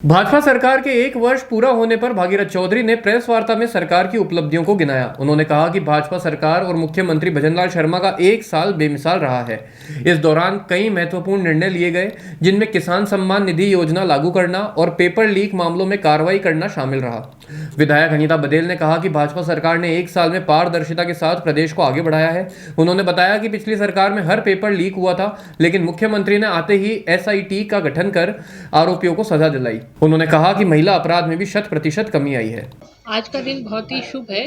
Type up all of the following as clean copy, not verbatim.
भाजपा सरकार के एक वर्ष पूरा होने पर भागीरथ चौधरी ने प्रेस वार्ता में सरकार की उपलब्धियों को गिनाया। उन्होंने कहा कि भाजपा सरकार और मुख्यमंत्री भजनलाल शर्मा का एक साल बेमिसाल रहा है। इस दौरान कई महत्वपूर्ण निर्णय लिए गए, जिनमें किसान सम्मान निधि योजना लागू करना और पेपर लीक मामलों में कार्रवाई करना शामिल रहा। विधायक अनीता बघेल ने कहा कि भाजपा सरकार ने एक साल में पारदर्शिता के साथ प्रदेश को आगे बढ़ाया है। उन्होंने बताया कि पिछली सरकार में हर पेपर लीक हुआ था, लेकिन मुख्यमंत्री ने आते ही SIT का गठन कर आरोपियों को सजा दिलाई। उन्होंने कहा कि महिला अपराध में भी 100% कमी आई है। आज का दिन बहुत ही शुभ है।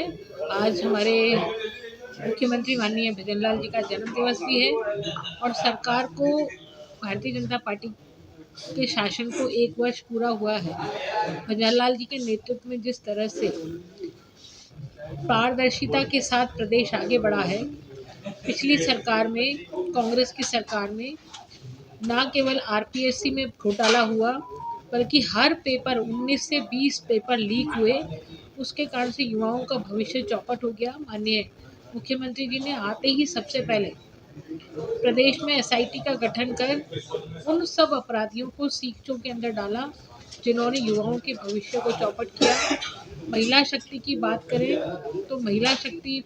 आज हमारे मुख्यमंत्री माननीय भजनलाल जी का जन्म दिवस भी है और सरकार को, भारतीय जनता पार्टी के शासन को एक वर्ष पूरा हुआ है। भजनलाल जी के नेतृत्व में जिस तरह से पारदर्शिता के साथ प्रदेश आगे बढ़ा है, पिछली सरकार में, कांग्रेस की सरकार में न केवल RPSC में घोटाला हुआ, बल्कि हर पेपर 19 से 20 पेपर लीक हुए। उसके कारण से युवाओं का भविष्य चौपट हो गया। माननीय मुख्यमंत्री जी ने आते ही सबसे पहले प्रदेश में SIT का गठन कर उन सब अपराधियों को सीखचों के अंदर डाला जिन्होंने युवाओं के भविष्य को चौपट किया। महिला शक्ति की बात करें तो महिला शक्ति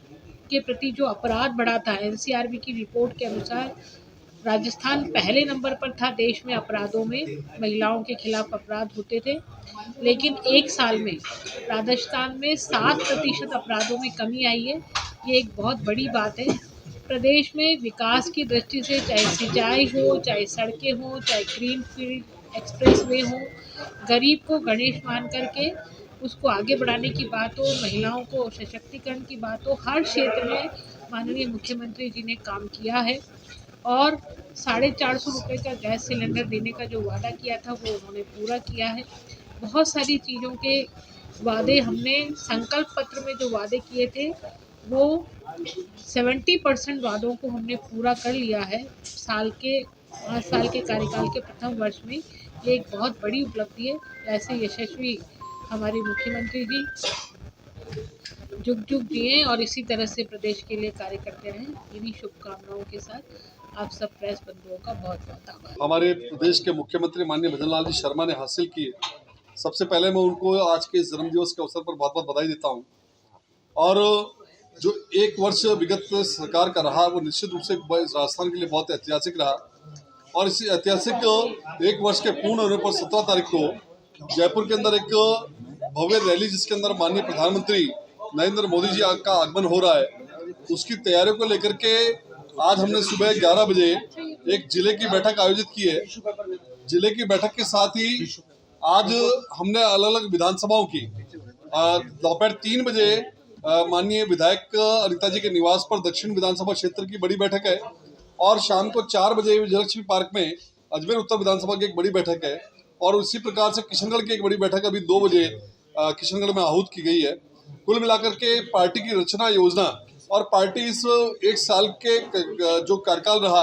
के प्रति जो अपराध बढ़ा था, NCRB की रिपोर्ट के अनुसार राजस्थान पहले नंबर पर था देश में अपराधों में, महिलाओं के खिलाफ अपराध होते थे। लेकिन एक साल में राजस्थान में 7% अपराधों में कमी आई है। ये एक बहुत बड़ी बात है। प्रदेश में विकास की दृष्टि से, चाहे सिंचाई हो, चाहे सड़कें हो, चाहे ग्रीन फील्ड एक्सप्रेस वे हो, गरीब को गणेश मान करके उसको आगे बढ़ाने की बात हो, महिलाओं को सशक्तिकरण की बात हो, हर क्षेत्र में माननीय मुख्यमंत्री जी ने काम किया है। और 450 रुपये का गैस सिलेंडर देने का जो वादा किया था वो उन्होंने पूरा किया है। बहुत सारी चीज़ों के वादे हमने संकल्प पत्र में जो वादे किए थे वो 70% वादों को हमने पूरा कर लिया है। 5 साल के कार्यकाल के प्रथम वर्ष में ये एक बहुत बड़ी उपलब्धि है। ऐसे यशस्वी हमारे मुख्यमंत्री जी जुग जुग जिए और इसी तरह से प्रदेश के लिए कार्य करते रहें। इन्हीं शुभकामनाओं के साथ आप सब प्रेस बंधुओं का बहुत बहुत आभार। हमारे प्रदेश के मुख्यमंत्री माननीय भजनलाल जी शर्मा ने हासिल की। सबसे पहले मैं उनको आज के जन्म दिवस के अवसर पर बहुत बहुत बधाई देता हूं। और जो एक वर्ष विगत सरकार का रहा वो निश्चित रूप से राजस्थान के लिए बहुत ऐतिहासिक रहा। और इस ऐतिहासिक एक वर्ष के पूर्ण होने पर 17 तारीख को जयपुर के अंदर एक भव्य रैली, जिसके अंदर माननीय प्रधानमंत्री नरेंद्र मोदी जी का आगमन हो रहा है, उसकी तैयारियों को लेकर के आज हमने सुबह 11 बजे एक जिले की बैठक आयोजित की है। जिले की बैठक के साथ ही आज हमने अलग अलग विधानसभाओं की दोपहर 3 बजे माननीय विधायक अनीता जी के निवास पर दक्षिण विधानसभा क्षेत्र की बड़ी बैठक है, और शाम को 4 बजे विजयलक्ष्मी पार्क में अजमेर उत्तर विधानसभा की एक बड़ी बैठक है, और उसी प्रकार से किशनगढ़ की एक बड़ी बैठक अभी 2 बजे किशनगढ़ में आहूत की गई है। कुल मिलाकर के पार्टी की रचना योजना और पार्टी इस एक साल के जो कार्यकाल रहा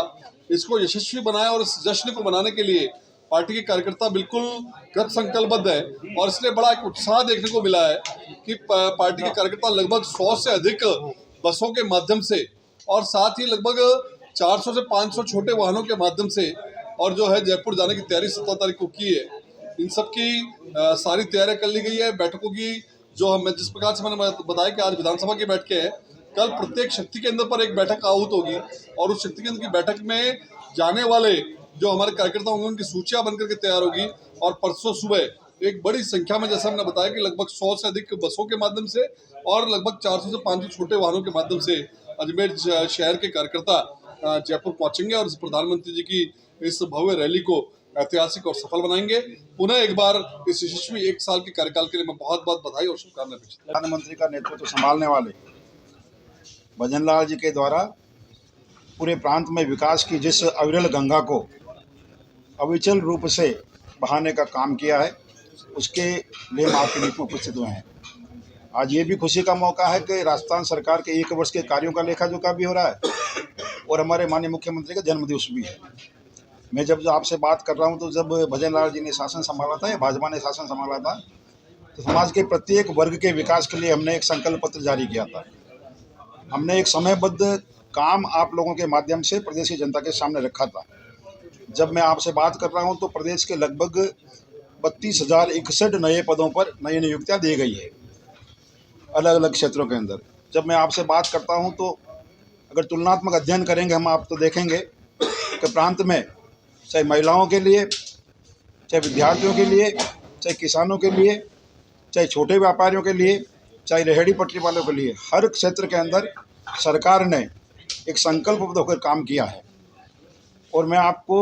इसको यशस्वी बनाया, और इस जश्न को मनाने के लिए पार्टी के कार्यकर्ता बिल्कुल कृत संकल्पबद्ध है। और इसलिए बड़ा एक उत्साह देखने को मिला है कि पार्टी के कार्यकर्ता लगभग 100 से अधिक बसों के माध्यम से, और साथ ही लगभग 400 से 500 छोटे वाहनों के माध्यम से, और जो है जयपुर जाने की तैयारी 17 तारीख को की है। इन सब की सारी तैयारियां कर ली गई है। बैठकों की जो हम जिस प्रकार से मैंने बताया कि आज विधानसभा की बैठकें हैं, कल प्रत्येक शक्ति केंद्र पर एक बैठक आहूत होगी, और उस शक्ति केंद्र की बैठक में जाने वाले जो हमारे कार्यकर्ता होंगे उनकी सूचियां बनकर के तैयार होगी। और परसों सुबह एक बड़ी संख्या में, जैसा हमने बताया कि लगभग 100 से अधिक बसों के माध्यम से और लगभग 400 से 500 छोटे वाहनों के माध्यम से अजमेर शहर के कार्यकर्ता जयपुर पहुंचेंगे और प्रधानमंत्री जी की इस भव्य रैली को ऐतिहासिक और सफल बनाएंगे। पुनः एक बार इस यशस्वी एक साल के कार्यकाल के लिए मैं बहुत बहुत बधाई और शुभकामनाएं भेजता हूं। प्रधानमंत्री का नेतृत्व संभालने वाले भजनलाल जी के द्वारा पूरे प्रांत में विकास की जिस अविरल गंगा को अविचल रूप से बहाने का काम किया है, उसके लिए हम आपके बीच में उपस्थित हुए हैं। आज ये भी खुशी का मौका है कि राजस्थान सरकार के एक वर्ष के कार्यों का लेखा जोखा भी हो रहा है, और हमारे माननीय मुख्यमंत्री का जन्मदिवस भी है। मैं जब आपसे बात कर रहा हूँ तो जब भजनलाल जी ने शासन संभाला था या भाजपा ने शासन संभाला था, तो समाज के प्रत्येक वर्ग के विकास के लिए हमने एक संकल्प पत्र जारी किया था। हमने एक समयबद्ध काम आप लोगों के माध्यम से प्रदेश की जनता के सामने रखा था। जब मैं आपसे बात कर रहा हूं तो प्रदेश के लगभग 32,061 नए पदों पर नई नियुक्तियां दी गई है अलग अलग क्षेत्रों के अंदर। जब मैं आपसे बात करता हूं तो अगर तुलनात्मक अध्ययन करेंगे हम, आप तो देखेंगे कि प्रांत में चाहे महिलाओं के लिए, चाहे विद्यार्थियों के लिए, चाहे किसानों के लिए, चाहे छोटे व्यापारियों के लिए, चाहे रेहड़ी पटरी वालों के लिए, हर क्षेत्र के अंदर सरकार ने एक संकल्पबद्ध होकर काम किया है। और मैं आपको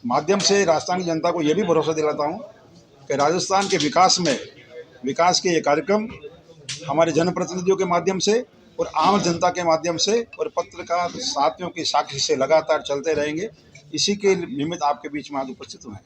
माध्यम से राजस्थान की जनता को ये भी भरोसा दिलाता हूँ कि राजस्थान के विकास के ये कार्यक्रम हमारे जनप्रतिनिधियों के माध्यम से और आम जनता के माध्यम से और पत्रकार साथियों की साक्षी से लगातार चलते रहेंगे। इसी के निमित्त आपके बीच में आज उपस्थित हुए हैं।